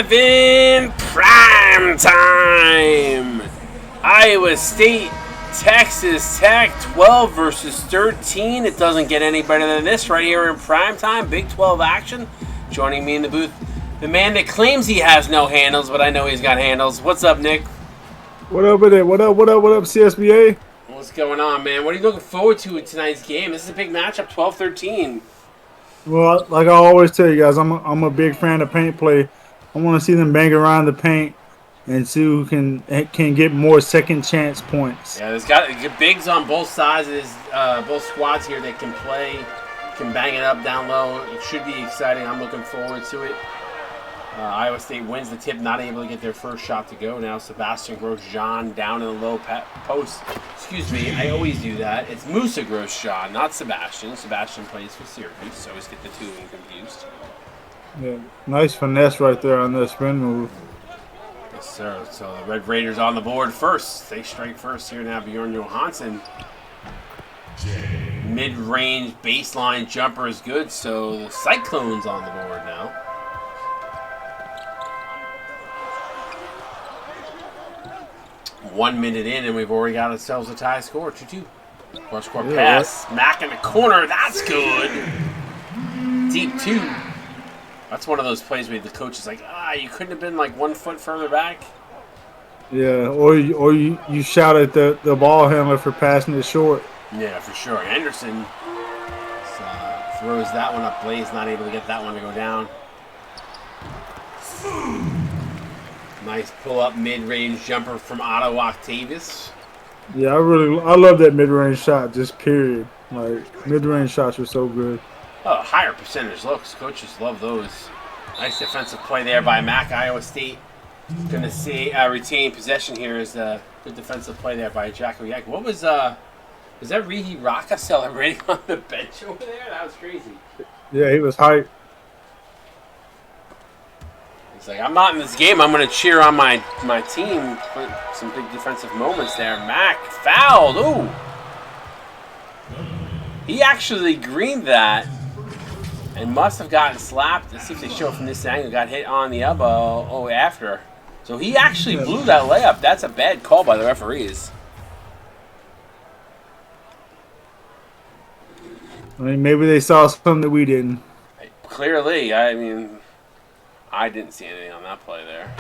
7 prime time. Iowa State, Texas Tech, 12 versus 13. It doesn't get any better than this right here in prime time. Big 12 action. Joining me in the booth, the man that claims he has no handles, but I know he's got handles. What's up, Nick? What up with it? What up, CSBA? What's going on, man? What are you looking forward to in tonight's game? This is a big matchup, 12-13. Well, like I always tell you guys, I'm a big fan of paint play. I want to see them bang around the paint and see who can get more second chance points. Yeah, there's got bigs on both sides of this, both squads here that can play, can bang it up down low. It should be exciting. I'm looking forward to it. Iowa State wins the tip, not able to get their first shot to go. Now Sebastian Grosjean down in the low post. Excuse me, I always do that. It's Musa Grosjean, not Sebastian. Sebastian plays for Syracuse, so I always get the two of them confused. Yeah, nice finesse right there on that spin move. Yes, sir. So the Red Raiders on the board first. They strike first here now. Bjorn Johansson. Mid-range baseline jumper is good, so the Cyclones on the board now. One minute in, and we've already got ourselves a tie score, 2-2. Cross-court pass. Mack in the corner. That's good. Deep two. That's one of those plays where the coach is like, you couldn't have been like 1 foot further back. Yeah, or you shout at the ball handler for passing it short. Yeah, for sure. Anderson throws that one up. Blaze not able to get that one to go down. Nice pull-up mid-range jumper from Otto Octavius. Yeah, I love that mid-range shot, just period. Like, mid-range shots are so good. Oh, higher percentage looks. Coaches love those. Nice defensive play there by Mack. Iowa State going to see retain possession here is a good defensive play there by Jacko Yak. What was that Rihi Raka celebrating on the bench over there? That was crazy. Yeah, he was hyped. He's like, I'm not in this game. I'm going to cheer on my team. Put some big defensive moments there. Mack fouled. Ooh. He actually greened that and must have gotten slapped. Let's see if they show it from this angle. Got hit on the elbow after. So he actually blew that layup. That's a bad call by the referees. I mean, maybe they saw something that we didn't. Clearly, I mean, I didn't see anything on that play there.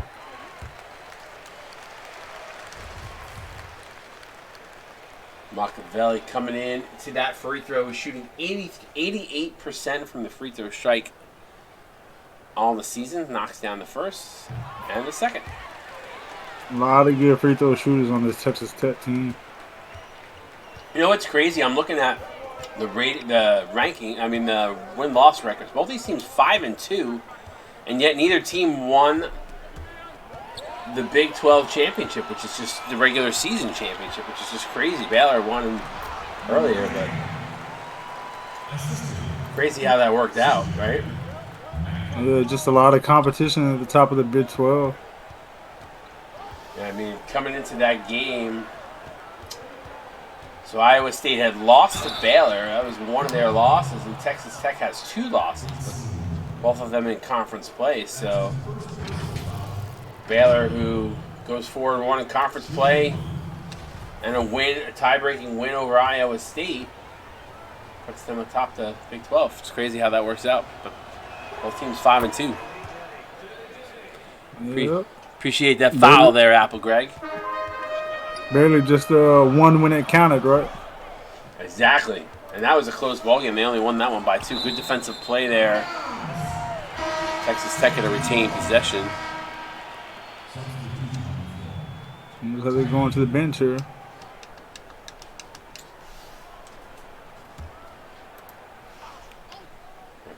Machiavelli coming in to that free throw, shooting 88% from the free throw strike all the season. Knocks down the first and the second. A lot of good free throw shooters on this Texas Tech team. You know what's crazy? I'm looking at the ranking. I mean, the win-loss records. Both these teams 5-2, and yet neither team won the Big 12 championship, which is just the regular season championship, which is just crazy. Baylor won earlier, but crazy how that worked out, right? Yeah, just a lot of competition at the top of the Big 12. Yeah, I mean, coming into that game, so Iowa State had lost to Baylor. That was one of their losses, and Texas Tech has 2 losses, but both of them in conference play, so Baylor, who goes 4-1 in conference play, and a tie-breaking win over Iowa State, puts them atop the Big 12. It's crazy how that works out. But both teams 5-2. Yep. Appreciate that foul there, Apple Greg. Barely just one when it counted, right? Exactly. And that was a close ball game. They only won that one by 2. Good defensive play there. Texas Tech had a retained possession. Looks like they're going to the bench here.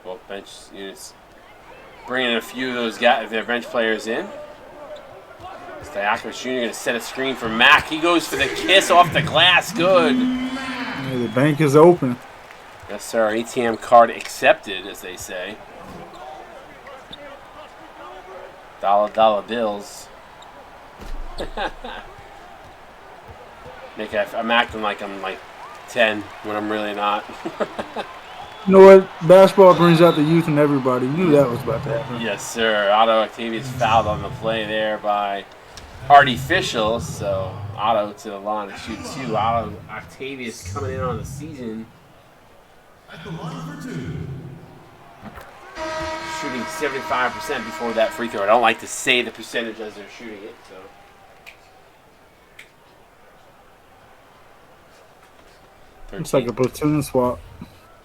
Both bench units bringing a few of those guys, their bench players in. Stojakovic Jr. going to set a screen for Mack. He goes for the kiss off the glass. Good. Yeah, the bank is open. Yes, sir. ATM card accepted, as they say. Dollar bills. Nick, I'm acting like I'm like 10 when I'm really not. You know what? Basketball brings out the youth in everybody. You knew that was about to happen. Yes, sir. Otto Octavius fouled on the play there by Artificial. So Otto to the line to shoot two. Otto Octavius coming in on the season. At the line for two. Shooting 75% before that free throw. I don't like to say the percentage as they're shooting it. So. Looks like a platoon swap.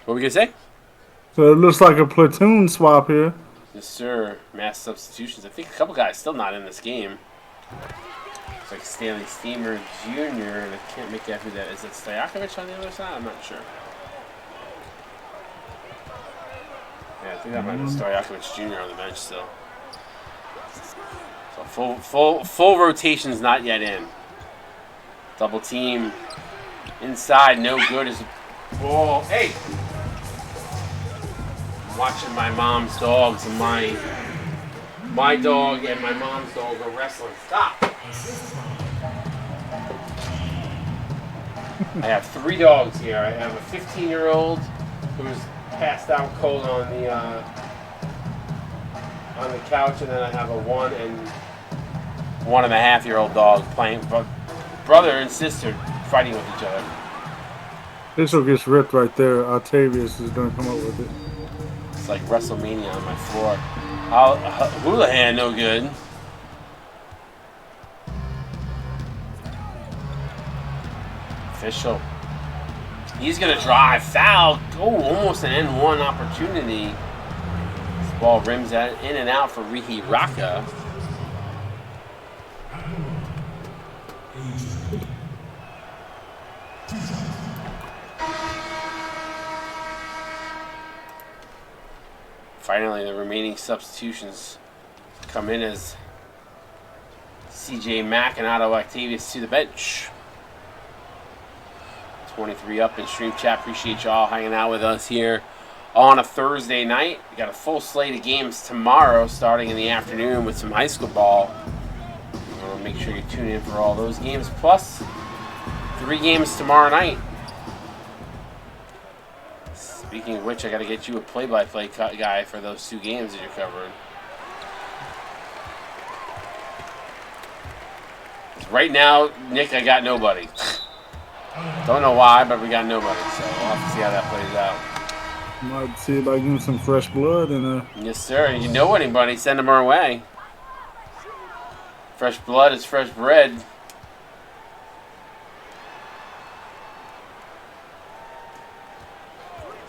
What were we going to say? So it looks like a platoon swap here. Yes, sir. Mass substitutions. I think a couple guys still not in this game. It's like Stanley Steamer Jr. And I can't make out who that is. Is it Stojakovic on the other side? I'm not sure. Yeah, I think that might be Stojakovic Jr. on the bench still. So full rotation's not yet in. Double team inside, no good as a ball. Hey! I'm watching my mom's dogs and my dog and my mom's dog are wrestling. Stop! I have 3 dogs here. I have a 15-year-old who's passed out cold on the couch, and then I have a 1 and 1.5-year-old dog playing, brother and sister fighting with each other. This one gets ripped right there. Octavius is going to come up with it. It's like WrestleMania on my floor. Houlihan, no good. Official. He's going to drive. Foul. Oh, almost an N1 opportunity. This ball rims in and out for Rihi Raka. Finally, the remaining substitutions come in as CJ Mack and Otto Octavius to the bench. 23 up in stream chat. Appreciate y'all hanging out with us here on a Thursday night. We got a full slate of games tomorrow starting in the afternoon with some high school ball. Make sure you tune in for all those games. Plus, 3 games tomorrow night. Speaking of which, I got to get you a play-by-play guy for those 2 games that you're covering. Right now, Nick, I got nobody. Don't know why, but we got nobody, so we'll have to see how that plays out. Might see if I can get some fresh blood and Yes, sir. You know anybody, send them our way. Fresh blood is fresh bread.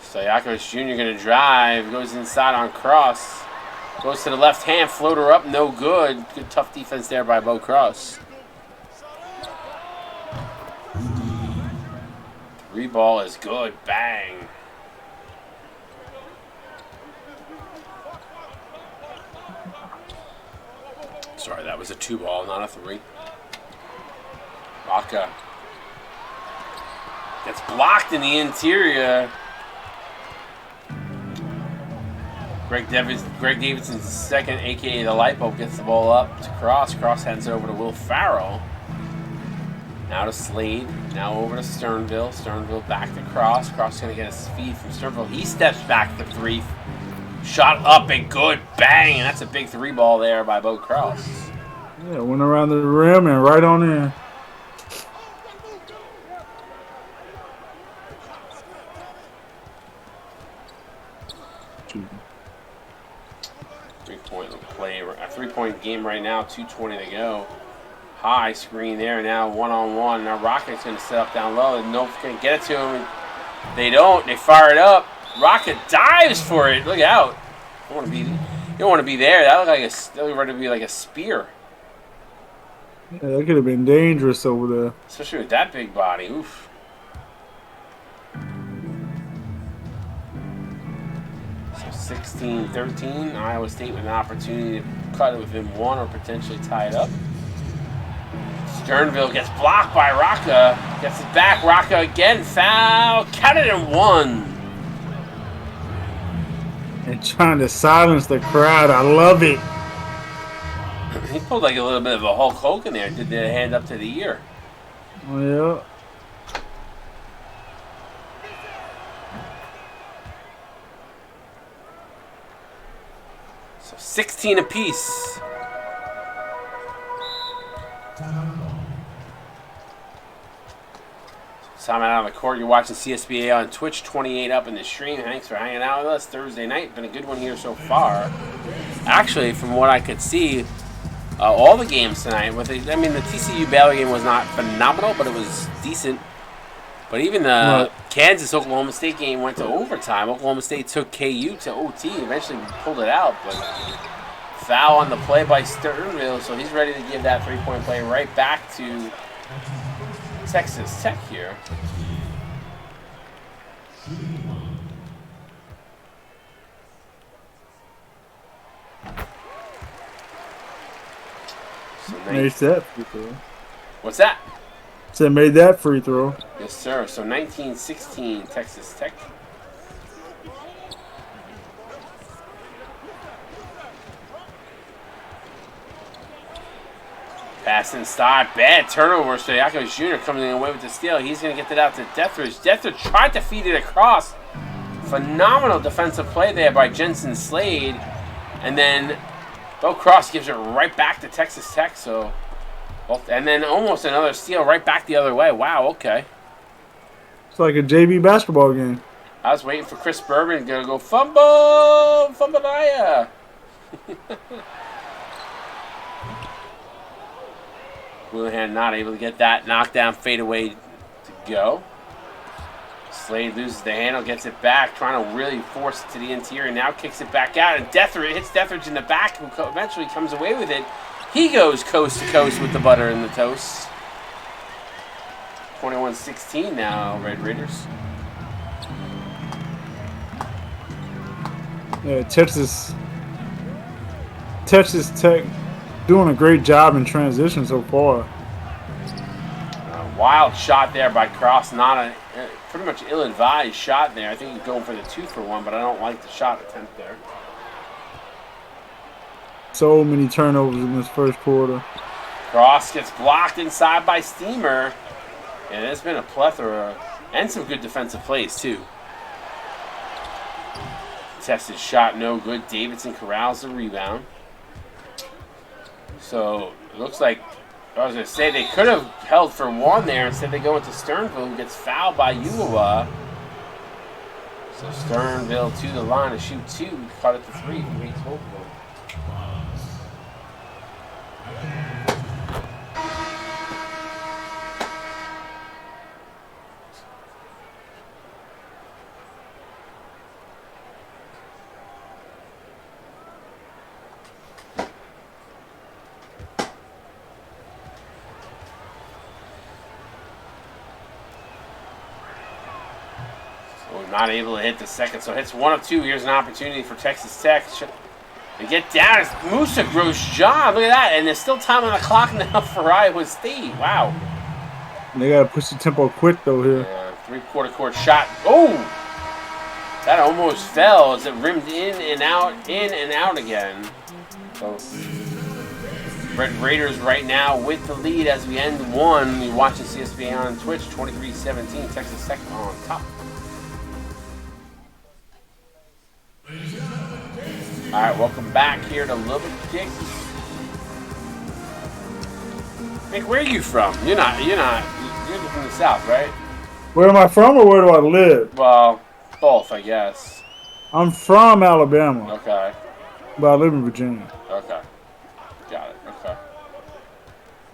Stojakovic Jr. going to drive. Goes inside on cross. Goes to the left hand. Floater up. No good. Good tough defense there by Bo Cross. 3 ball is good. Bang. Sorry, that was a 2 ball, not a 3. Raka gets blocked in the interior. Greg Davidson's second, a.k.a. the light bulb, gets the ball up to Cross. Cross hands it over to Will Farrell. Now to Slade. Now over to Sternville. Sternville back to Cross. Cross going to get a feed from Sternville. He steps back for 3. Shot up and good. Bang! And that's a big 3 ball there by Bo Cross. yeah, went around the rim and right on in. A 3-point game right now, 2:20 to go. High screen there now, 1-on-1. Now Rocket's going to set up down low, and Nope's going to get it to him. They don't. They fire it up. Rocket dives for it. Look out! You don't want to be there. That looked ready to be like a spear. Yeah, that could have been dangerous over there. Especially with that big body. Oof. So 16-13. Iowa State with an opportunity to cut it within 1 or potentially tie it up. Sternville gets blocked by Raka. Gets it back. Raka again. Foul. Counted in 1. And trying to silence the crowd. I love it. He pulled like a little bit of a Hulk Hogan there. Did the hand up to the ear. Oh, yeah. So 16 apiece. Time out on the court. You're watching CSBA on Twitch. 28 up in the stream. Thanks for hanging out with us Thursday night. Been a good one here so far. Actually, from what I could see, all the games tonight. The TCU Baylor game was not phenomenal, but it was decent. But even the Kansas-Oklahoma State game went to overtime. Oklahoma State took KU to OT. Eventually pulled it out, but foul on the play by Sternville, so he's ready to give that three-point play right back to Texas Tech here. Made that free throw. What's that? Said made that free throw. Yes, sir. So 19-16 Texas Tech. Pass inside. Bad turnover. So Yakovich Jr. coming away with the steal. He's going to get that out to Dethridge. Dethridge tried to feed it across. Phenomenal defensive play there by Jensen Slade. And then Bo Cross gives it right back to Texas Tech. So, and then almost another steal right back the other way. Wow, okay. It's like a JV basketball game. I was waiting for Chris Bourbon to go fumble. Fumble-aya. Houlihan not able to get that knockdown fadeaway to go. Slade loses the handle, gets it back, trying to really force it to the interior. Now kicks it back out, and Dethridge hits Dethridge in the back, who eventually comes away with it. He goes coast to coast with the butter and the toast. 21-16 now, Red Raiders. Yeah, Texas Tech doing a great job in transition so far. Wild shot there by Cross. Not a pretty much ill-advised shot there. I think he's going for the 2-for-1, but I don't like the shot attempt there. So many turnovers in this first quarter. Cross gets blocked inside by Steamer. And there's been a plethora and some good defensive plays too. Tested shot, no good. Davidson corrals the rebound. So it looks like, I was going to say, they could have held for one there. Instead they go into Sternville, who gets fouled by Uwa. So Sternville to the line to shoot two. Caught it to three from Reed Holcomb. Not able to hit the second, so hits one of two. Here's an opportunity for Texas Tech. They get down. It's Musa Grosjean. Look at that. And there's still time on the clock now for Iowa State. Wow. They got to push the tempo quick, though, here. Yeah, three-quarter court shot. Oh! That almost fell as it rimmed in and out again. So, Red Raiders right now with the lead as we end one. You're watching CSBA on Twitch. 23-17. Texas Tech on top. All right, welcome back here to Lubbock Kicks. Mick, where are you from? You're from the South, right? Where am I from, or where do I live? Well, both, I guess. I'm from Alabama. Okay. But I live in Virginia. Okay. Got it. Okay.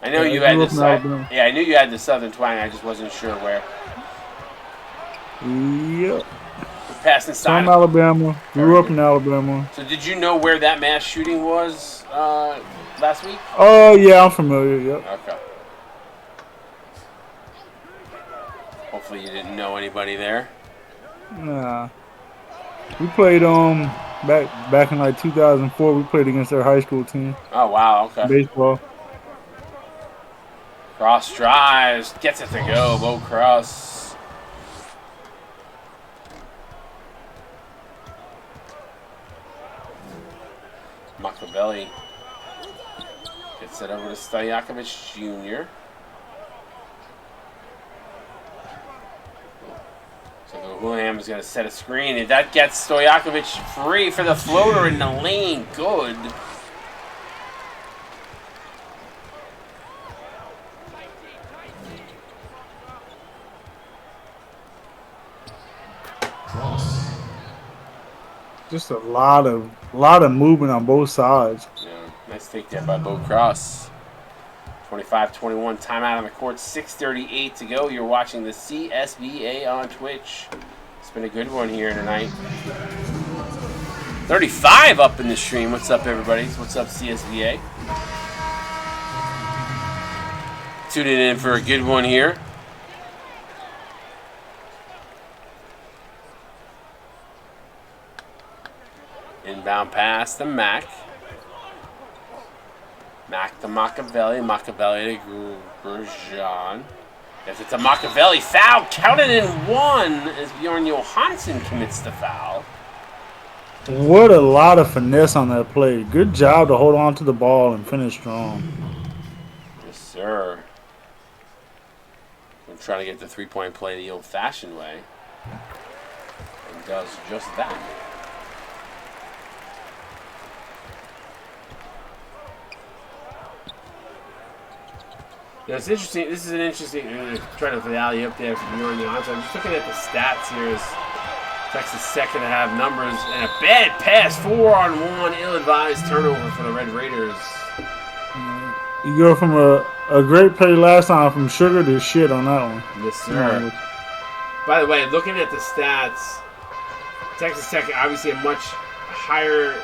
I know you had the I knew you had the Southern twang. I just wasn't sure where. Yep. Pass inside. From Alabama. Grew up in Alabama. So did you know where that mass shooting was last week? Oh, yeah, I'm familiar, yep. Okay. Hopefully you didn't know anybody there. Nah. We played back in like 2004, we played against their high school team. Oh, wow, okay. Baseball. Cross drives, gets it to go, Bo Cross. Machiavelli gets it over to Stojakovic Jr. So William is going to set a screen, and that gets Stojakovic free for the floater in the lane. Good. Cross. Just a lot of movement on both sides. Yeah, nice take there by Bo Cross. 25-21, timeout on the court, 6:38 to go. You're watching the CSBA on Twitch. It's been a good one here tonight. 35 up in the stream. What's up, everybody? What's up, CSBA? Tuning in for a good one here. Inbound pass to Mac. Mac to Machiavelli. Machiavelli to Grosjean. Yes, it's a Machiavelli foul. Counted in one as Bjorn Johansson commits the foul. What a lot of finesse on that play. Good job to hold on to the ball and finish strong. Yes, sir. I'm trying to get the three-point play the old-fashioned way. And does just that. Yeah, it's interesting. This is an interesting. Trying to put the alley up there for Bjorn Johansson. I'm just looking at the stats here. As Texas second to have numbers and a bad pass, 4-on-1, ill-advised turnover for the Red Raiders. You go from a great play last time from sugar to shit on that one. Yes, sir. By the way, looking at the stats, Texas Tech obviously a much higher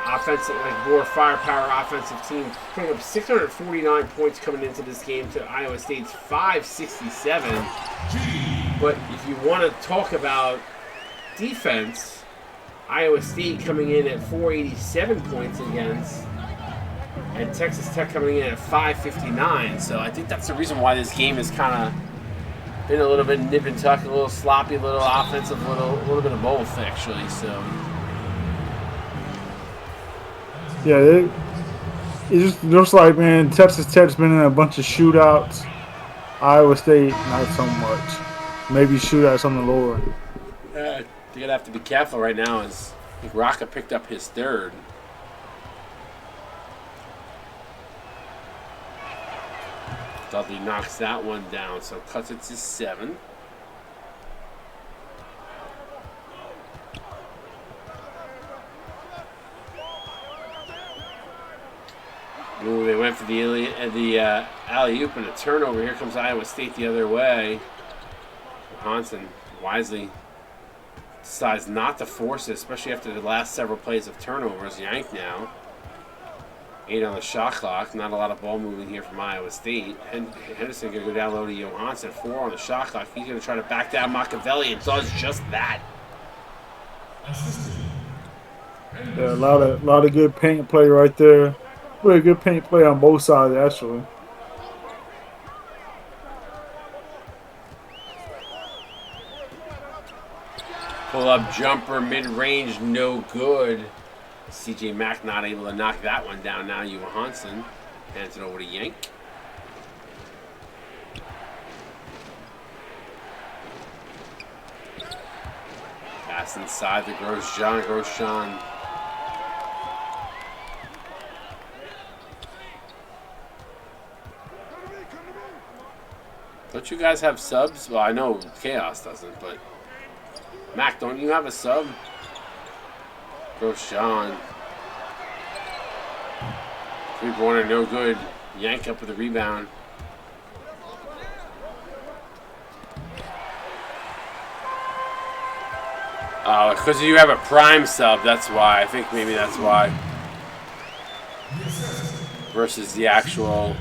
offensive, like more firepower offensive team, putting up 649 points coming into this game to Iowa State's 567. But if you want to talk about defense, Iowa State coming in at 487 points against, and Texas Tech coming in at 559. So I think that's the reason why this game has kind of been a little bit nip and tuck, a little sloppy, a little offensive, a little bit of both actually. So. Yeah, it just looks like, man, Texas Tech's been in a bunch of shootouts. Iowa State, not so much. Maybe shootouts on the lower. They're going to have to be careful right now as I think Rocca picked up his third. Dudley knocks that one down, so cuts it to 7. Ooh, they went for the alley-oop and a turnover. Here comes Iowa State the other way. Johansson wisely decides not to force it, especially after the last several plays of turnovers. Yanked now. 8 on the shot clock. Not a lot of ball moving here from Iowa State. Henderson going to go down low to Johansson. 4 on the shot clock. He's going to try to back down Machiavelli and does just that. Yeah, a lot of good paint play right there. Really good paint play on both sides, actually. Pull-up jumper, mid-range, no good. CJ Mack not able to knock that one down. Now Johansson hands it over to Yank. Pass inside to Grosjean. Grosjean. Don't you guys have subs? Well, I know Chaos doesn't, but Mac, don't you have a sub? Grosjean. 3-pointer, no good. Yank up with a rebound. Oh, because you have a prime sub, that's why. I think maybe that's why. Versus the actual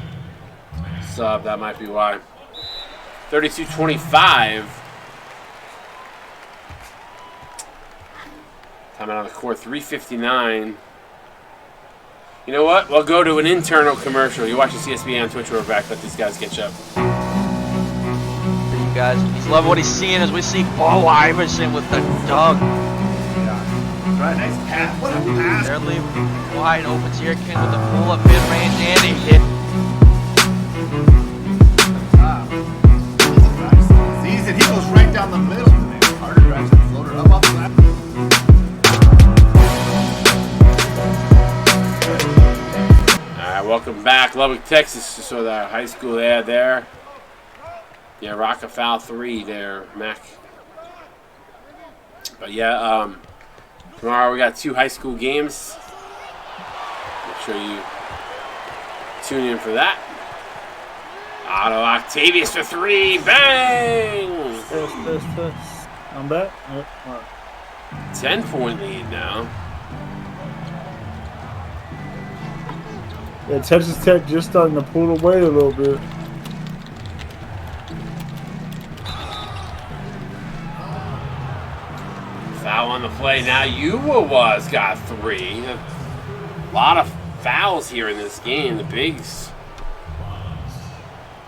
sub, that might be why. 32-25. Time out on the court, 3:59. You know what? We'll go to an internal commercial. You're watching CSBA on Twitch. We're back. Let these guys catch up. For you guys, he's loving what he's seeing as we see Paul Iverson with the dunk. Right, nice pass. What a pass. They're leaving wide open. Zierkin with the pull-up mid-range, and he hit. Sees it. He goes right down the middle. Welcome back, Lubbock, Texas. Just saw that high school ad there. Yeah, Rocka foul 3 there, Mac. But yeah, tomorrow we got 2 high school games. Make sure you tune in for that. Otto Octavius for 3, bang! Test. I'm back. All right. 10-point lead now. Yeah, Texas Tech just starting to pull away a little bit. Foul on the play now. Uwawa's got 3. A lot of fouls here in this game. The Bigs.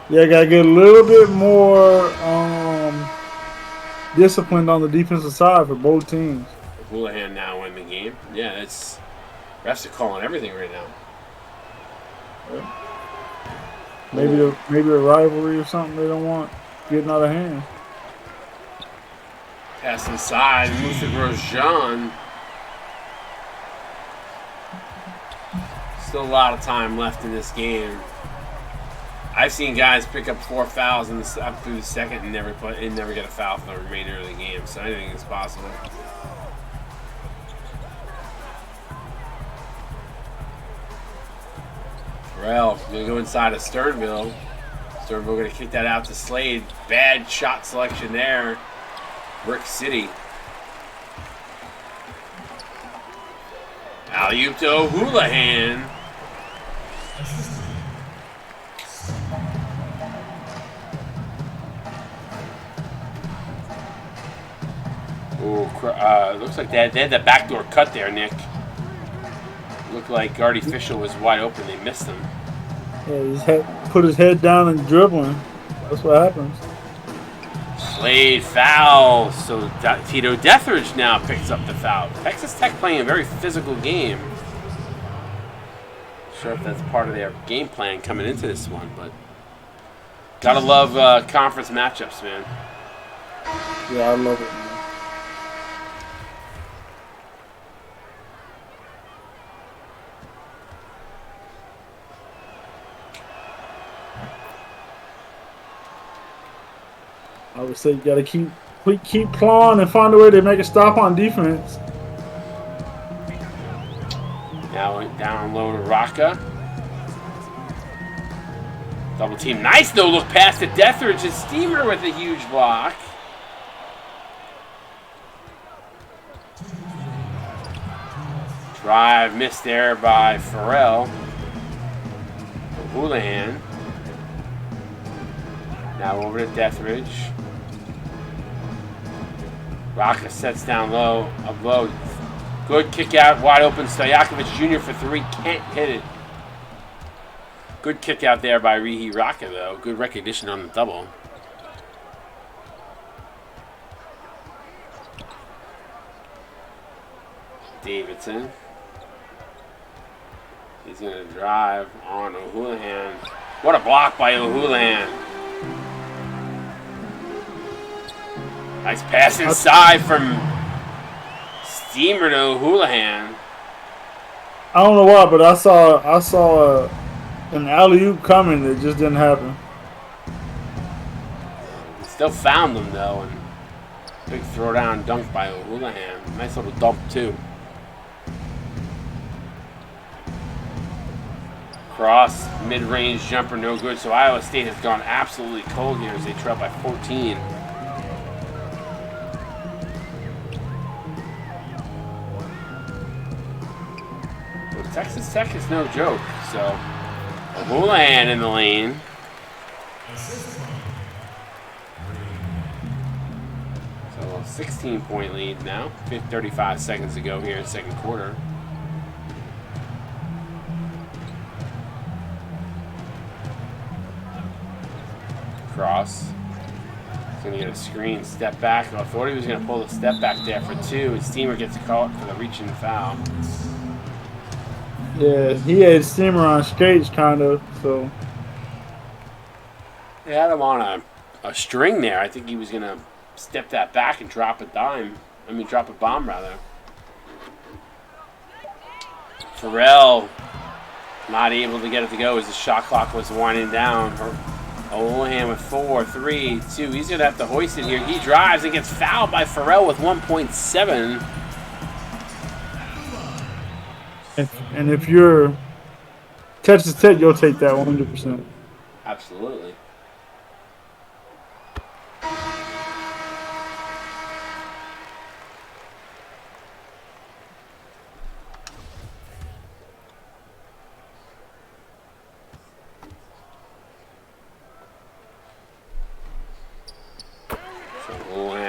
Yeah, gotta get a little bit more disciplined on the defensive side for both teams. Houlihan now in the game. Yeah, it's refs are calling everything right now. Maybe a rivalry or something they don't want getting out of hand. Pass inside, Musa Grosjean. Still a lot of time left in this game. I've seen guys pick up 4 fouls up through the second and never get a foul for the remainder of the game. So anything is possible. Terrell gonna go inside of Sternville. Sternville gonna kick that out to Slade. Bad shot selection there. Brick City. Alley-oop to O'Houlihan. Looks like they had the backdoor cut there, Nick. Looked like Guardy Fisher was wide open. They missed him. Yeah, he put his head down and dribbling. That's what happens. Slade foul. So Tito Deathridge now picks up the foul. Texas Tech playing a very physical game. Not sure if that's part of their game plan coming into this one, but gotta love conference matchups, man. Yeah, I love it, man. I would say you got to keep clawing and find a way to make a stop on defense. Now down low to Rocca. Double team. Nice no look past to Deathridge and Steamer with a huge block. Drive missed there by Farrell. Houlihan. Now over to Deathridge. Rocca sets down low, up low. Good kick out, wide open. Stojakovic Jr. for 3, can't hit it. Good kick out there by Rihi Rocca, though. Good recognition on the double. Davidson. He's going to drive on O'Houlihan. What a block by O'Houlihan. Nice pass inside from Steamer to O'Houlihan. I don't know why, but I saw an alley-oop coming that just didn't happen. Still found them though, and big throwdown dunk by O'Houlihan. Nice little dump too. Cross, mid-range jumper, no good. So Iowa State has gone absolutely cold here as they trail by 14. Texas Tech is no joke, so Houlihan in the lane. So a 16-point lead now. 35 seconds to go here in the second quarter. Cross. He's going to get a screen, step back. I thought he was going to pull the step back there for 2, and Steamer gets caught for the reaching foul. Yeah, he had Steamer on skates, kind of, so. They had him on a string there. I think he was going to step that back and drop a drop a bomb, rather. Farrell Not able to get it to go as the shot clock was winding down. O'Houlihan with 4, 3, 2. He's going to have to hoist it here. He drives and gets fouled by Farrell with 1.7. And if you're Texas Tech, you'll take that 100%. Absolutely.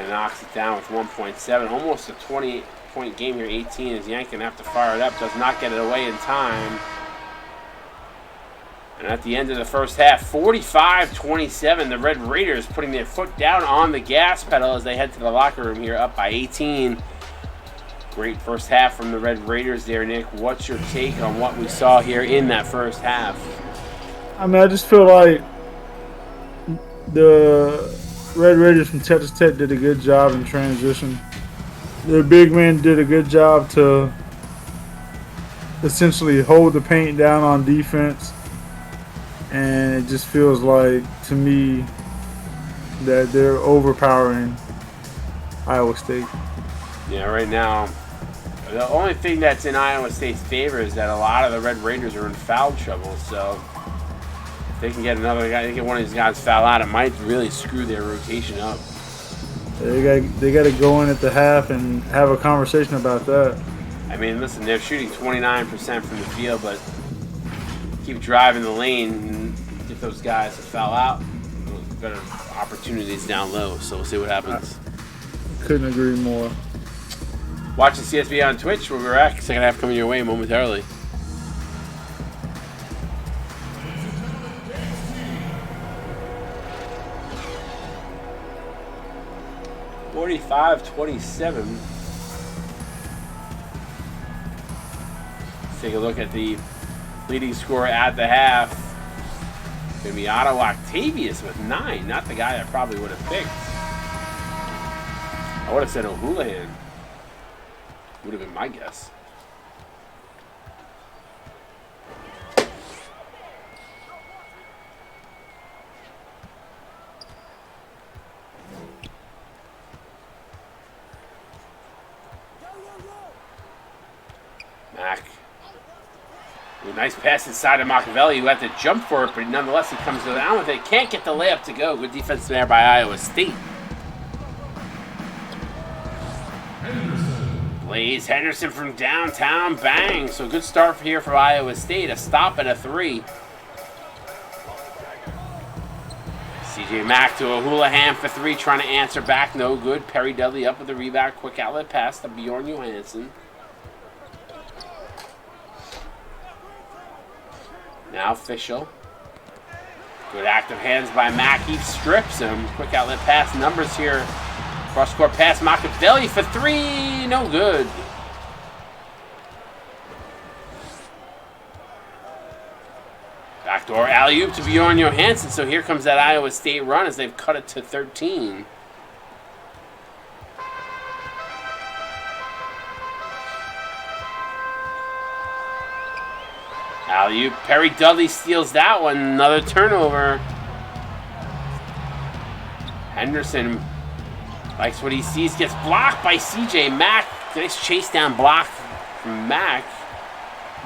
Knocks it down with 1.7, almost a 20-point game here. 18 is Yank gonna have to fire it up. Does not get it away in time. And at the end of the first half, 45-27, the Red Raiders putting their foot down on the gas pedal as they head to the locker room here, up by 18. Great first half from the Red Raiders there, Nick. What's your take on what we saw here in that first half? I mean, I just feel like the Red Raiders from Texas Tech did a good job in transition. Their big man did a good job to essentially hold the paint down on defense. And it just feels like, to me, that they're overpowering Iowa State. Yeah, right now, the only thing that's in Iowa State's favor is that a lot of the Red Raiders are in foul trouble. So if they can get another guy, they get one of these guys foul out, it might really screw their rotation up. They got to go in at the half and have a conversation about that. I mean, listen, they're shooting 29% from the field, but keep driving the lane and get those guys to foul out. Better opportunities down low, so we'll see what happens. Couldn't agree more. Watching CSB on Twitch, where we're at. Second half coming your way momentarily. (45-27). Let's take a look at the leading scorer at the half. It's going to be Otto Octavius with 9, not the guy I probably would have picked. I would have said O'Houlihan. Would have been my guess. Mac. Ooh, nice pass inside of Machiavelli, who had to jump for it, but nonetheless he comes down with it. Can't get the layup to go. Good defense there by Iowa State. Blaze Henderson from downtown, bang. So good start here for Iowa State. A stop and a 3. CJ Mack to O'Houlihan for 3, trying to answer back. No good. Perry Dudley up with the rebound. Quick outlet pass to Bjorn Johansson. Now Fischel. Good active hands by Mack. He strips him. Quick outlet pass. Numbers here. Cross-court pass. Machiavelli for 3. No good. Backdoor alley-oop to Bjorn Johansson. So here comes that Iowa State run as they've cut it to 13. Alley-oop. Perry Dudley steals that one. Another turnover. Henderson likes what he sees. Gets blocked by CJ Mack. Nice chase down block from Mack.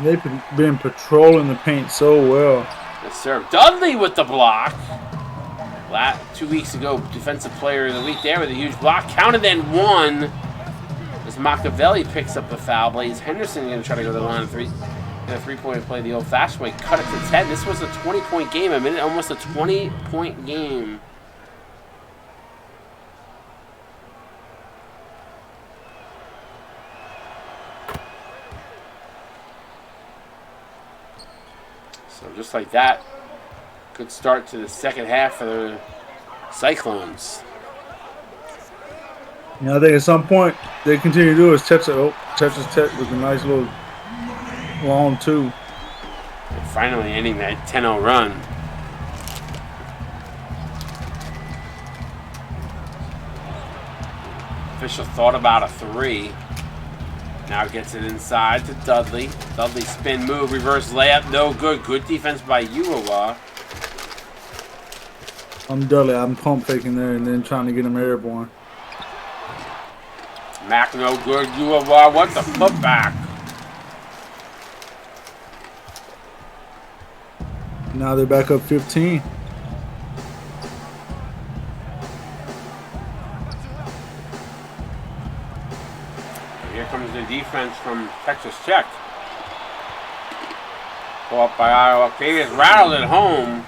They've been patrolling the paint so well. Yes, sir. Dudley with the block. 2 weeks ago, defensive player of the week there with a huge block. Counted then 1. As Machiavelli picks up the foul. Blaze Henderson going to try to go to the line of 3. And a 3-point play the old-fashioned way. Cut it to 10. This was a 20-point game. A minute, almost a 20-point game. So just like that, good start to the second half for the Cyclones. I think at some point they continue to do is Texas Tech with a nice little long 2. And finally ending that 10-0 run. Official thought about a 3. Now gets it inside to Dudley. Dudley spin move, reverse layup, no good. Good defense by Uawa. I'm Dudley. I'm pump faking there and then trying to get him airborne. Mac no good. Uawa, what the putback? Now they're back up 15. Here comes the defense from Texas Tech. Go up by Iowa. Davis rattled it home.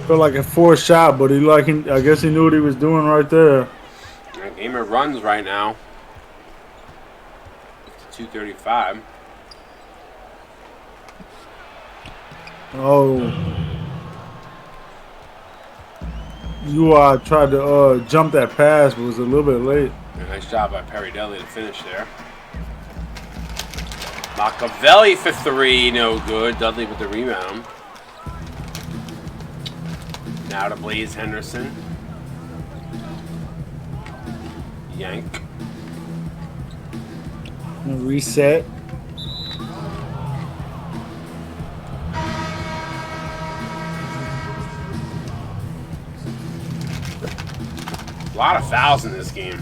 Felt like a forced shot, but I guess he knew what he was doing right there. Gamer runs right now. 2:35. Oh. You tried to jump that pass, but was a little bit late. Nice job by Perry Dudley to finish there. Machiavelli for three, no good. Dudley with the rebound. Now to Blaze Henderson. Yank. Reset. A lot of fouls in this game.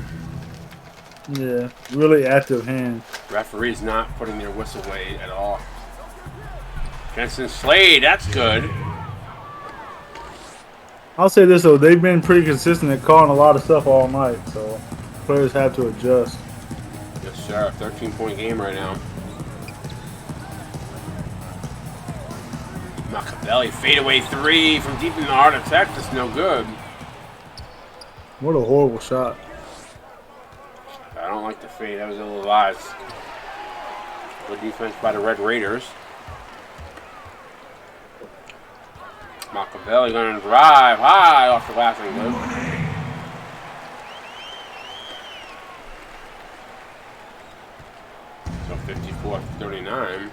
Yeah, really active hand. Referee's not putting their whistle away at all. Jensen Slade, that's good. I'll say this though, they've been pretty consistent at calling a lot of stuff all night, so players have to adjust. Yes, sir. 13-point game right now. Machiavelli fadeaway three from deep in the heart of Texas, no good. What a horrible shot. I don't like the fade. That was ill-advised. Good defense by the Red Raiders. Machiavelli going to drive high off the glass and good. So 54-39.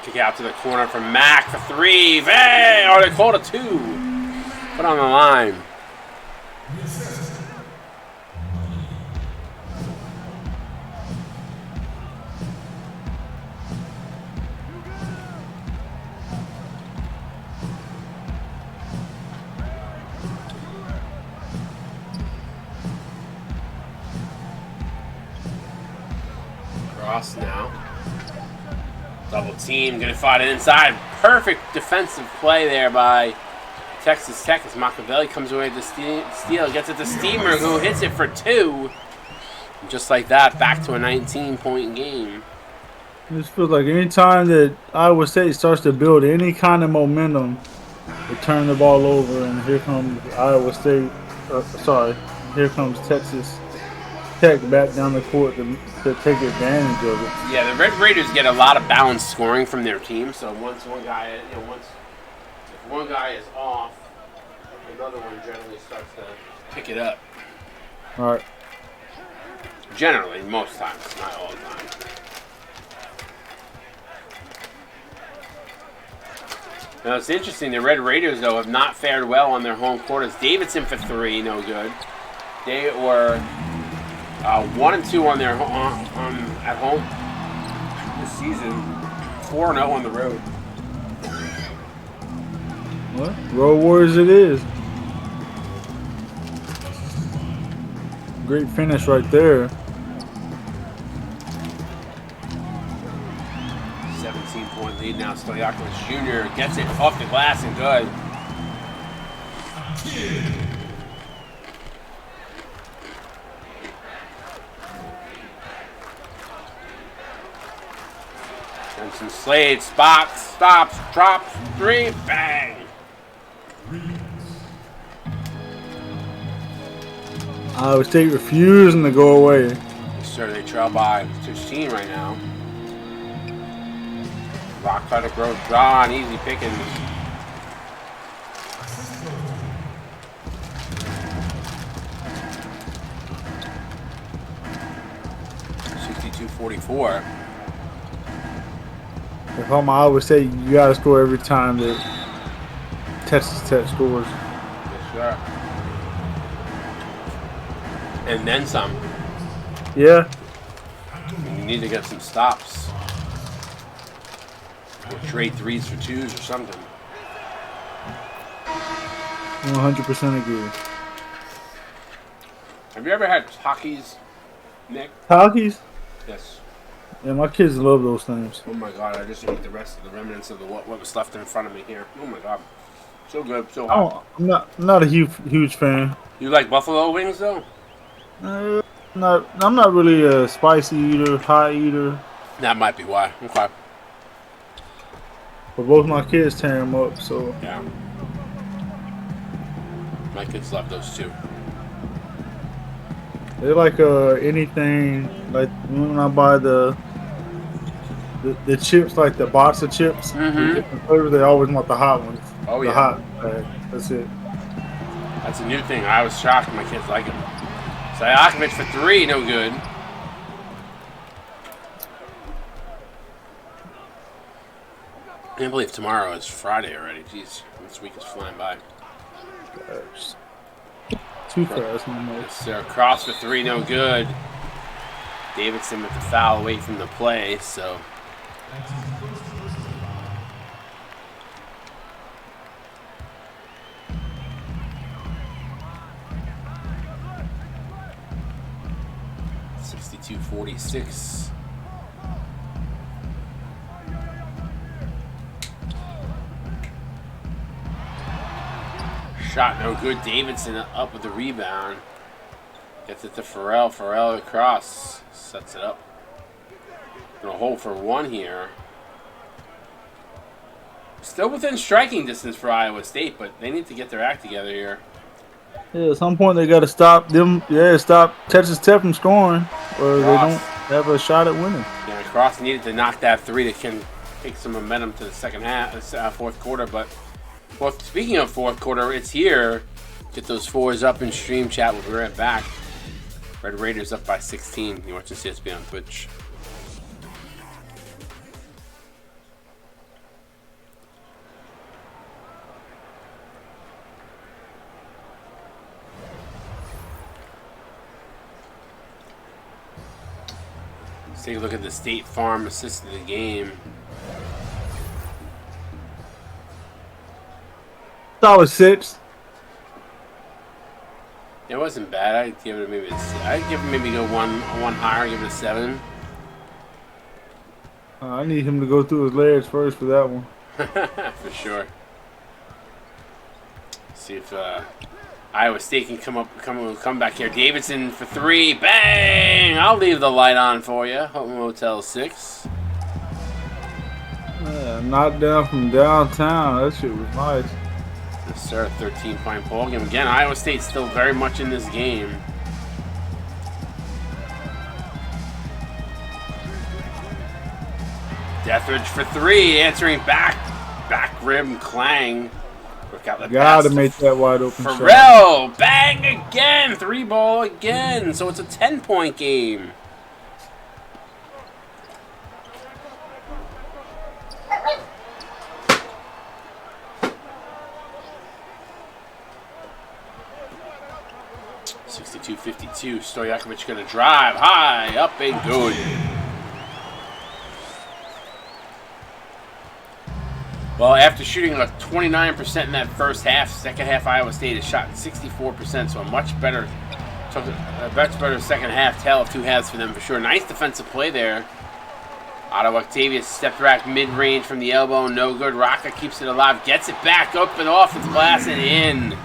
Kick out to the corner from Mac for three. Hey! Oh, they called a two. Put on the line. Cross now. Double team, gonna fight it inside. Perfect defensive play there by Texas Tech as Machiavelli comes away with the steal, gets it to Steamer, who hits it for two. And just like that, back to a 19-point game. This feels like any time that Iowa State starts to build any kind of momentum, they turn the ball over, and here comes Iowa State. Here comes Texas Tech back down the court to take advantage of it. Yeah, the Red Raiders get a lot of balanced scoring from their team. So once one guy, if one guy is off, another one generally starts to pick it up. All right. Generally, most times, not all the time. Now it's interesting. The Red Raiders though have not fared well on their home court. As Davidson for three, no good. They were 1-2 on their at home this season. 4-0 on the road. What? Road Warriors it is. Great finish right there. 17-point lead now. Stoyakis Jr. gets it off the glass and good. Jensen Slade spots, stops, drops, three, bang. Iowa State refusing to go away. Yes, sir, they trail by 16 right now. Rock cutter Grove draw and easy pickings. 44. If I'm Iowa State, you got to score every time that Texas Tech scores. Yes, sir. And then some. Yeah. You need to get some stops. Or trade 3s for 2s or something. 100% agree. Have you ever had Takis, Nick? Talkies? Yes. Yeah, my kids love those things. Oh my god, I just ate the rest of the remnants of what was left in front of me here. Oh my god. So good, so hot. I'm not a huge fan. You like buffalo wings though? I'm not really a spicy eater, hot eater. That might be why. Okay. But both my kids tear them up, so. Yeah. My kids love those too. They like anything, like when I buy the chips, like the box of chips, Mhm. different flavors, they always want the hot ones. Oh, the yeah. hot bag. That's it. That's a new thing. I was shocked my kids like it. Sajakovic for 3, no good. I can't believe tomorrow is Friday already. Jeez, this week is flying by. Gosh. Too fast, almost. Yes, sir. Cross for 3, no good. Davidson with the foul away from the play, so. .62-46. Shot no good. Davidson up with the rebound. Gets it to Farrell. Farrell across. Sets it up. Gonna hold for 1 here. Still within striking distance for Iowa State, but they need to get their act together here. Yeah, at some point they got to stop them. Yeah, stop Texas Tech from scoring, or they don't have a shot at winning. Yeah, Cross needed to knock that 3 that can take some momentum to the second half, fourth quarter. But speaking of fourth quarter, it's here. Get those 4s up in stream chat. We'll be right back. Red Raiders up by 16. You're watching CSB on Twitch. Let's take a look at the State Farm assist of the game. Solid 6. It wasn't bad. I'd give it maybe go one higher. Give it a 7. I need him to go through his legs first for that one. For sure. See if Iowa State can come back here. Davidson for 3. Bang! I'll leave the light on for you. Home Motel 6. Yeah, knocked down from downtown. That shit was nice. Yes, sir. 13-point ball game. Again, Iowa State's still very much in this game. Deathridge for 3. Answering back. Back rim clang. Work out the Gotta pass make that wide open shot. Farrell. Bang again. 3-ball again. So it's a 10-point game. .52-52. Stojakovic going to drive high, up and good. Well, after shooting like 29% in that first half, second half Iowa State has shot 64%, so a much better second half. Tale of 2 halves for them for sure. Nice defensive play there. Otto Octavius stepped back mid-range from the elbow, no good. Rocca keeps it alive, gets it back up and off its glass and in.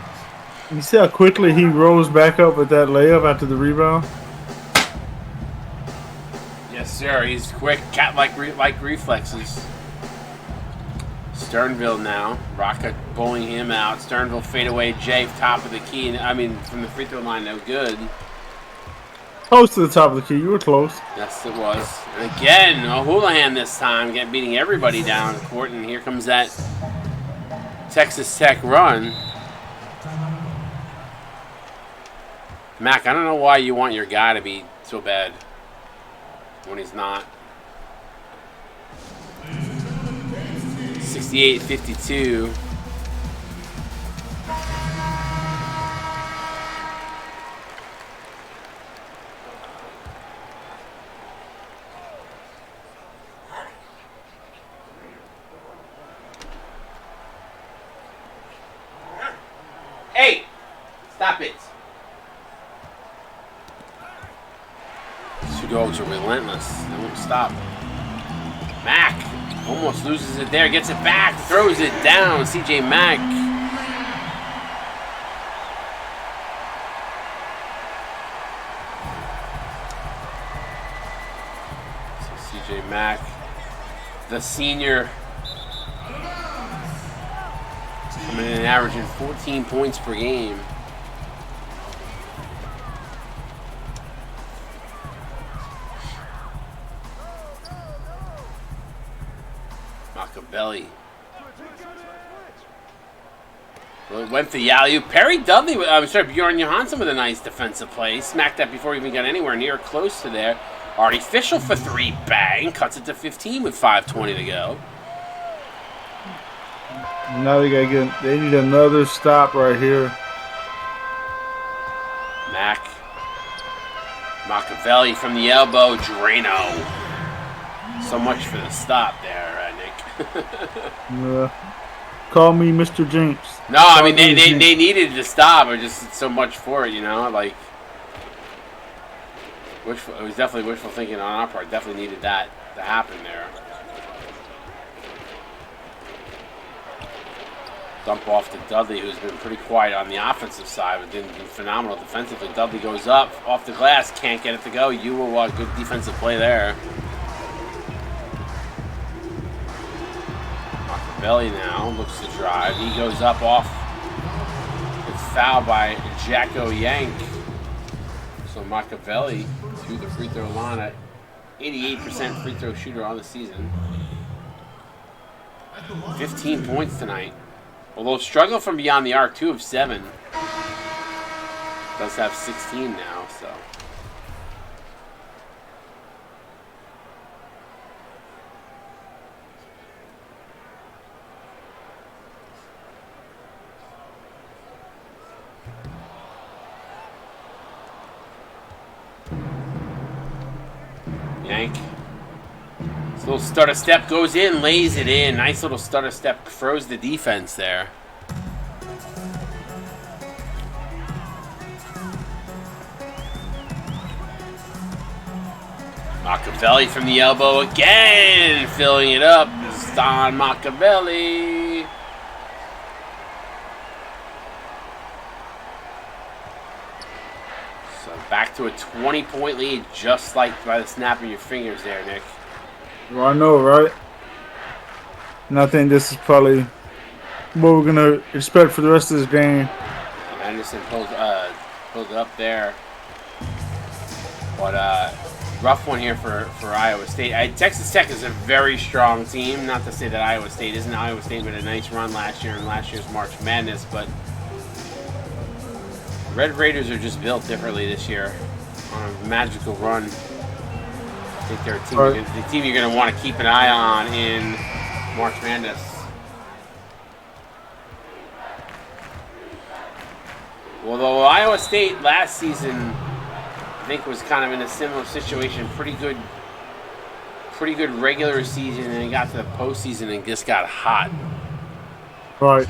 You see how quickly he rose back up with that layup after the rebound? Yes, sir. He's quick, cat-like reflexes. Sternville now. Rocca bowling him out. Sternville fadeaway J, top of the key. From the free throw line, no good. Close to the top of the key. You were close. Yes, it was. And again, O'Houlihan this time, beating everybody down the court. And here comes that Texas Tech run. Mac, I don't know why you want your guy to be so bad. when he's not. 68-52. Hey! Stop it. Two dogs are relentless. They won't stop. Mack almost loses it there. Gets it back. Throws it down. CJ Mack. So CJ Mack, the senior, coming in and averaging 14 points per game. Machiavelli. Well, it went for Yalu. Perry Dudley, I'm sorry, Bjorn Johansson with a nice defensive play. Smacked that before he even got anywhere near close to there. Artificial for 3. Bang. Cuts it to 15 with 5:20 to go. Now they need another stop right here. Mack. Machiavelli from the elbow. Drano. So much for the stop there, Nick. Yeah. Call me Mr. Jinx. No, I mean, they needed to stop. Or just so much for it, you know? Like, it was definitely wishful thinking on our part. Definitely needed that to happen there. Dump off to Dudley, who's been pretty quiet on the offensive side, but been phenomenal defensively. Dudley goes up, off the glass, can't get it to go. Good defensive play there. Machiavelli now looks to drive. He goes up off. It's fouled by Jacko Yank. So Machiavelli to the free throw line at 88% free throw shooter on the season. 15 points tonight. Although struggling from beyond the arc, 2 of 7. Does have 16 now, so. Yank. This little stutter step goes in, lays it in. Nice little stutter step, froze the defense there. Machiavelli from the elbow again, filling it up. Stan Machiavelli. So back to a 20-point lead, just like by the snap of your fingers there, Nick. Well, I know, right? And I think this is probably what we're gonna expect for the rest of this game. Anderson pulled it up there, but rough one here for Iowa State. Texas Tech is a very strong team. Not to say that Iowa State isn't. Iowa State made a nice run last year in last year's March Madness, but Red Raiders are just built differently this year on a magical run. I think they're a team, the team you're going to want to keep an eye on in March Madness. Although Iowa State last season, I think, was kind of in a similar situation. Pretty good regular season, and it got to the postseason and just got hot. Right.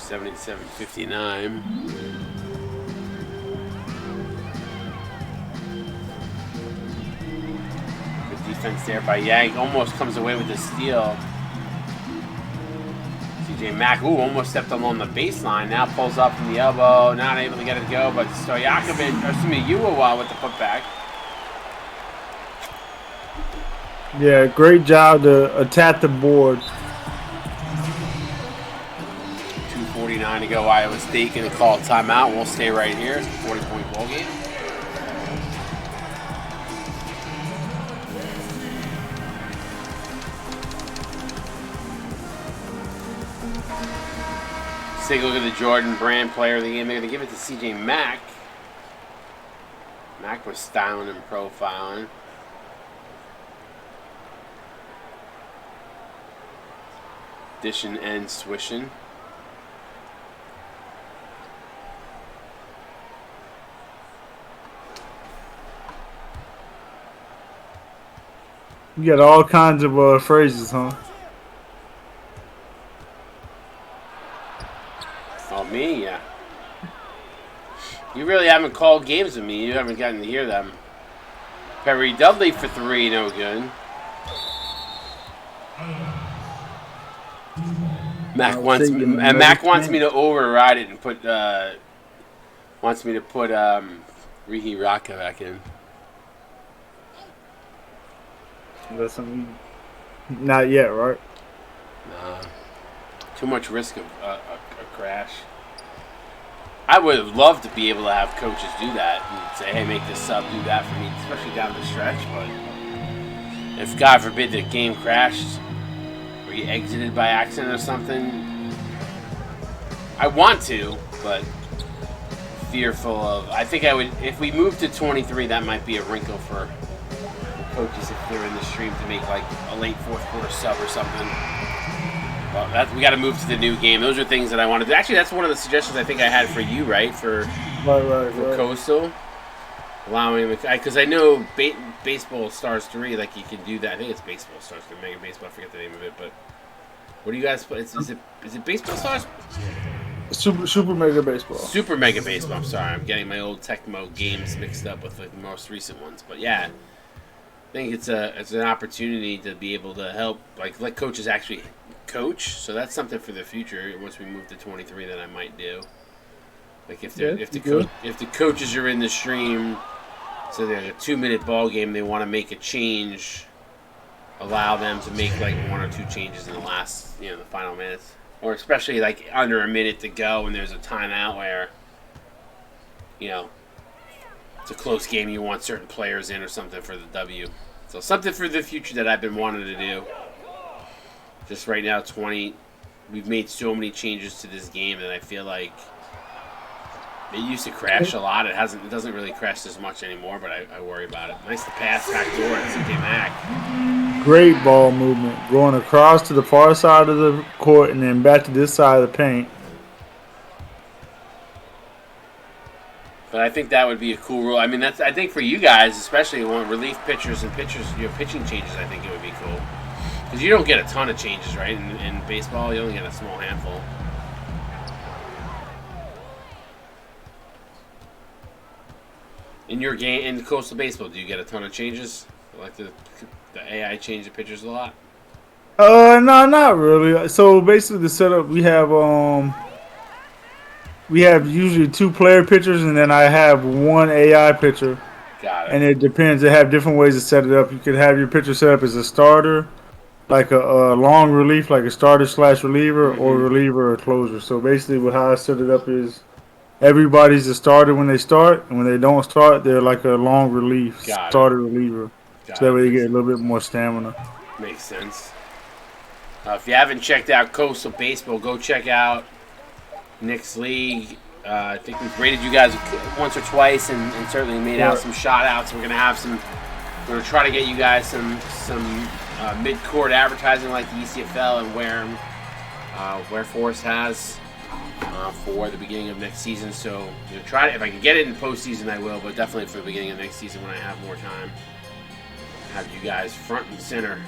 So 77-59. Defense there by Yank. Almost comes away with the steal. CJ Mack, almost stepped along the baseline. Now pulls up from the elbow. Not able to get it to go, but Uwawa with the putback. Yeah, great job to attack the board. 2:49 to go. Iowa State going to call a timeout. We'll stay right here. It's a 40-point ball game. Let's take a look at the Jordan Brand player of the game. They're going to give it to CJ Mack. Mack was styling and profiling. Dishing and swishing. You got all kinds of phrases, huh? Oh, me? Yeah. You really haven't called games with me. You haven't gotten to hear them. Perry Dudley for 3, no good. Mac wants me to override it and put Rihi Raka back in. Listen, not yet, right? Nah. Too much risk of a crash. I would have loved to be able to have coaches do that and say, hey, make this sub, do that for me, especially down the stretch. But if, God forbid, the game crashed or you exited by accident or something, I want to, but fearful of... I think I would... If we move to 23, that might be a wrinkle for coaches if they're in the stream to make like a late fourth quarter sub or something. Well, we got to move to the new game. Those are things that I wanted to... Actually, that's one of the suggestions I think I had for you, right? For Coastal. Allowing them... Because I know Baseball Stars 3, like you can do that. I think it's Baseball Stars 3, Mega Baseball. I forget the name of it, but... What do you guys play? Is it Baseball Stars? Super Mega Baseball. Super Mega Baseball. I'm sorry. I'm getting my old Tecmo games mixed up with the most recent ones. But yeah, I think it's an opportunity to be able to help, like, let coaches actually coach. So that's something for the future. Once we move to 23, that I might do. Like if the coaches are in the stream, so there's a 2-minute ball game, they want to make a change. Allow them to make like 1 or 2 changes in the last, the final minutes. Or especially like under a minute to go and there's a timeout where, it's a close game, you want certain players in or something for the W. So something for the future that I've been wanting to do. Just right now, we've made so many changes to this game that I feel like it used to crash a lot. It doesn't really crash as much anymore, but I worry about it. Nice to pass back door at CJ Mack. Great ball movement. Going across to the far side of the court and then back to this side of the paint. But I think that would be a cool rule. I mean, I think for you guys, especially when relief pitchers and pitching changes, I think it would be cool. Because you don't get a ton of changes, right? In baseball, you only get a small handful. In your game, in Coastal Baseball, do you get a ton of changes? Like the AI change the pitchers a lot? No, not really. So basically, the setup we have usually 2 player pitchers, and then I have 1 AI pitcher. Got it. And it depends. They have different ways to set it up. You could have your pitcher set up as a starter, like a long relief, like a starter/reliever, or reliever or closer. So basically, how I set it up is everybody's a starter when they start, and when they don't start, they're like a long relief, starter reliever. So that way they get a little bit more stamina. Makes sense. If you haven't checked out Coastal Baseball, go check out Nick's League. I think we've rated you guys once or twice and certainly made out some shout outs. We're going to try to get you guys some mid-court advertising like the ECFL and where Forest has for the beginning of next season. So try to, if I can get it in postseason, I will, but definitely for the beginning of next season when I have more time. Have you guys front and center.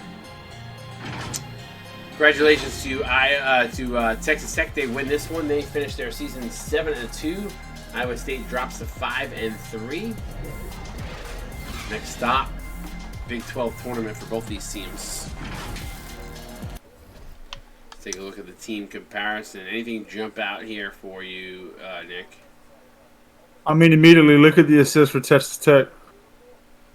Congratulations to Texas Tech. They win this one. They finished their season 7-2. Iowa State drops to 5-3. Next stop, Big 12 tournament for both these teams. Let's take a look at the team comparison. Anything jump out here for you, Nick? I mean, immediately look at the assist for Texas Tech.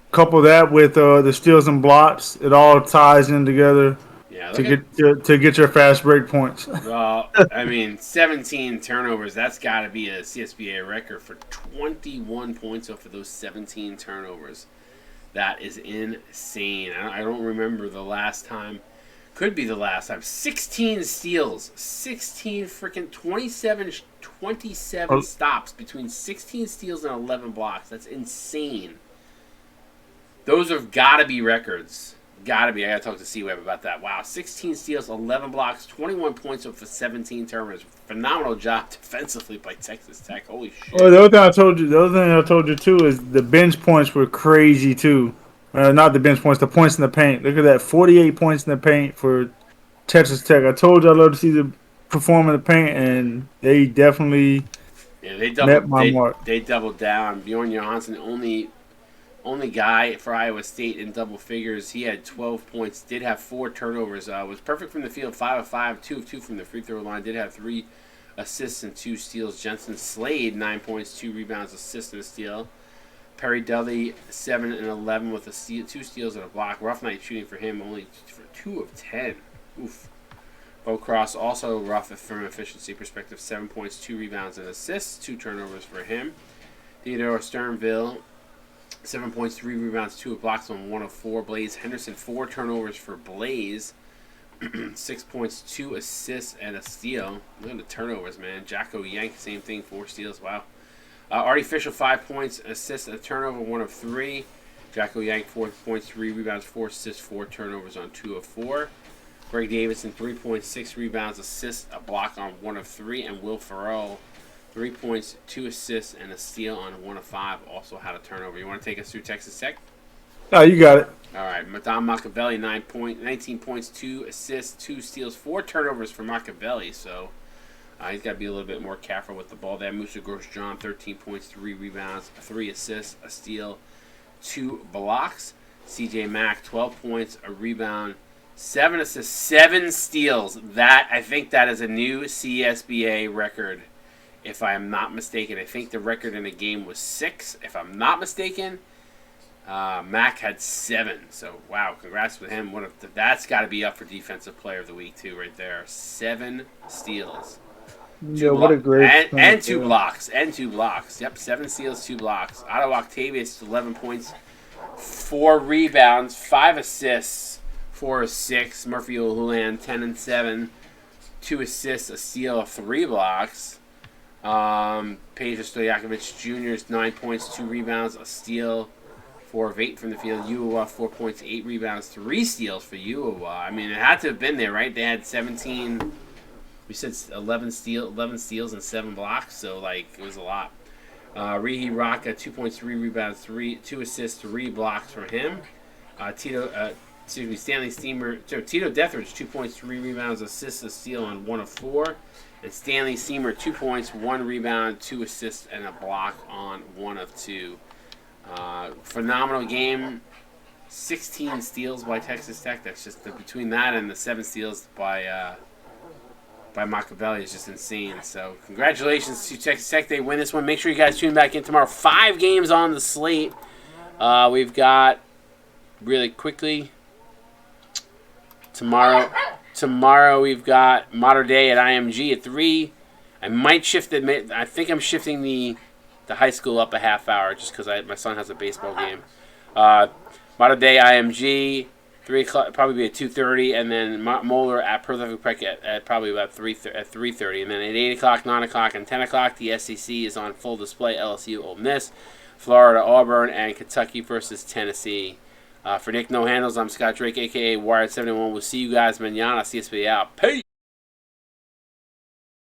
Couple that with the steals and blocks. It all ties in together. Yeah, to get your fast break points. Well, I mean, 17 turnovers. That's got to be a CSBA record for 21 points off of those 17 turnovers. That is insane. I don't remember the last time Could be the last time. 16 steals. 16 freaking 27 stops between 16 steals and 11 blocks. That's insane. Those have got to be records. Got to be. I got to talk to C-Web about that. Wow. 16 steals, 11 blocks, 21 points for 17 turnovers. Phenomenal job defensively by Texas Tech. Holy shit. Well, the other thing I told you too is the bench points were crazy too. Not the bench points, the points in the paint. Look at that, 48 points in the paint for Texas Tech. I told you I love to see the perform in the paint, and they definitely met my mark. They doubled down. Bjorn Johansson, only guy for Iowa State in double figures. He had 12 points. Did have 4 turnovers. Was perfect from the field, 5 of 5, 2 of 2 from the free throw line. Did have 3 assists and 2 steals. Jensen Slade, 9 points, 2 rebounds, assist, and a steal. Perry Dudley, 7 and 11 with 2 steals and a block. Rough night shooting for him, only for 2 of 10. Oof. Bo Cross, also rough from an efficiency perspective, 7 points, 2 rebounds, and assists, 2 turnovers for him. Theodore Sternville, 7 points, 3 rebounds, 2 blocks on 1 of 4. Blaze Henderson, 4 turnovers for Blaze. 6 points, 2 assists, and a steal. Look at the turnovers, man. Jacko Yank, same thing, 4 steals. Wow. Artie Fisher, 5 points, assist, and a turnover, 1 of 3. Jacko Yank, 4 points, 3 rebounds, 4 assists, 4 turnovers on 2 of 4. Greg Davidson, 3 points, 6 rebounds, assists, a block on 1 of 3. And Will Ferrell, 3 points, 2 assists, and a steal on 1 of 5. Also had a turnover. You want to take us through Texas Tech? Oh, you got it. All right. Madame Machiavelli, 19 points, 2 assists, 2 steals, 4 turnovers for Machiavelli. So he's got to be a little bit more careful with the ball there. Musa Gross-John, 13 points, 3 rebounds, 3 assists, a steal, 2 blocks. CJ Mack, 12 points, a rebound, 7 assists, 7 steals. I think that is a new CSBA record, if I am not mistaken. I think the record in a game was 6, if I'm not mistaken. Mack had 7. So, wow, congrats with him. That's got to be up for Defensive Player of the Week, too, right there. 7 steals. Yeah, what a great and 2 blocks. And 2 blocks. Yep, 7 steals, 2 blocks. Otto Octavius, 11 points, 4 rebounds, 5 assists, 4 of 6. Murphy O'Houlihan, 10 and 7, 2 assists, a steal, 3 blocks. Pedro Stojakovic Jr.'s 9 points, 2 rebounds, a steal, 4 of 8 from the field. Iowa, 4 points, 8 rebounds, 3 steals for Iowa. I mean, it had to have been there, right? They had 17. We said 11 steals and 7 blocks, so like it was a lot. Rihi Raka, 2 points, 3 rebounds, 2 assists, 3 blocks for him. Stanley Steamer, Tito Deathridge, 2 points, 3 rebounds, assists, a steal on 1 of 4. And Stanley Steamer, 2 points, 1 rebound, 2 assists, and a block on 1 of 2. Phenomenal game. 16 steals by Texas Tech. That's just between that and the 7 steals by Machiavelli is just insane. So congratulations to Texas Tech. They win this one. Make sure you guys tune back in tomorrow. 5 games on the slate. We've got, really quickly, tomorrow we've got Modern Day at IMG at 3. I might shift it. I think I'm shifting the high school up a half hour just because my son has a baseball game. Modern Day IMG. 3 o'clock, probably be at 2:30, and then Moeller at Perth Prec at probably about 3:30, and then at 8 o'clock, 9 o'clock, and 10 o'clock, the SEC is on full display. LSU, Ole Miss, Florida, Auburn, and Kentucky versus Tennessee. For Nick No Handles, I'm Scott Drake, aka Wired71. We'll see you guys mañana. CSB out. Peace.